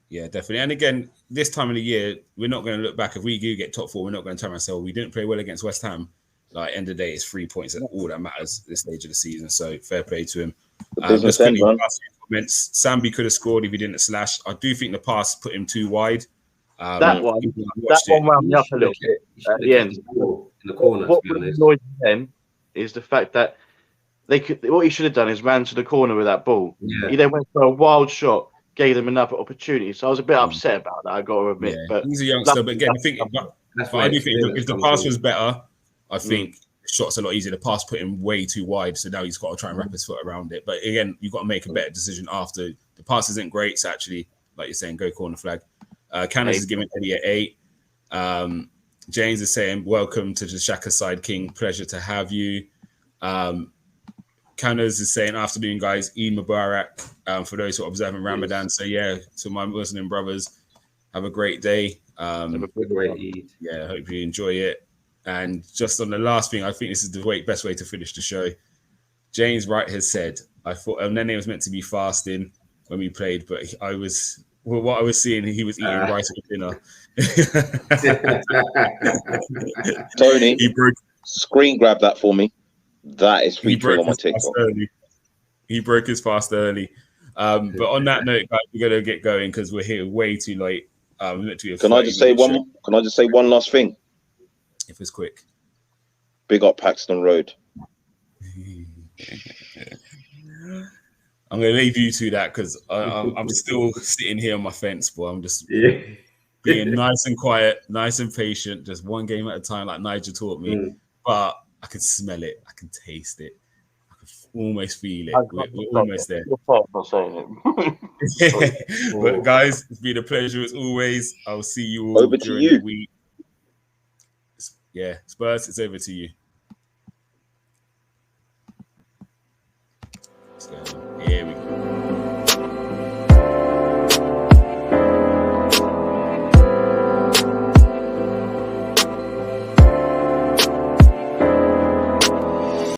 S1: Yeah, definitely. And again, this time of the year, we're not going to look back. If we do get top 4, we're not going to turn around and say, "Oh, we didn't play well against West Ham." Like, end of the day, it's 3 points. That's all that matters at this stage of the season. So fair play to him. Sambi could have scored if he didn't slash. I do think the pass put him too wide.
S2: That one wound me up a little bit at the end.
S4: In the corner,
S2: what annoyed them is the fact that what he should have done is ran to the corner with that ball.
S4: Yeah.
S2: He then went for a wild shot, gave them another opportunity. So I was a bit upset about that, I got to admit.
S1: Yeah, but he's a youngster. But again, I do think if the pass was better, I think shots a lot easier. The pass put him way too wide, so now he's got to try and wrap his foot around it. But again, you've got to make a better decision after the pass isn't great. So actually, like you're saying, go corner flag. Candace is giving Eddie an 8. James is saying, welcome to the Shaka Side King. Pleasure to have you. Candace is saying, afternoon, guys. Eid Mubarak for those who are observing Ramadan. So, yeah, to my Muslim brothers, have a great day.
S4: Have a great Eid.
S1: Yeah, I hope you enjoy it. And just on the last thing, I think this is the best way to finish the show. James Wright has said, I thought Nene was meant to be fasting when we played, but what I was seeing, he was eating rice for dinner.
S3: Tony, screen grab that for me. That is featuring on my TikTok.
S1: He broke his fast early. But on that note, guys, we're gonna get going because we're here way too late.
S3: Can I just say one last thing?
S1: If it's quick.
S3: Big up Paxton Road.
S1: I'm going to leave you to that because I'm still sitting here on my fence, but I'm just being nice and quiet, nice and patient, just one game at a time, like Nigel taught me. But I can smell it. I can taste it. I can almost feel it. We're almost there.
S2: Not saying it.
S1: But guys, it's been a pleasure as always. I'll see you all
S3: over
S1: during the week. Yeah, Spurs, it's over to you. Here we go.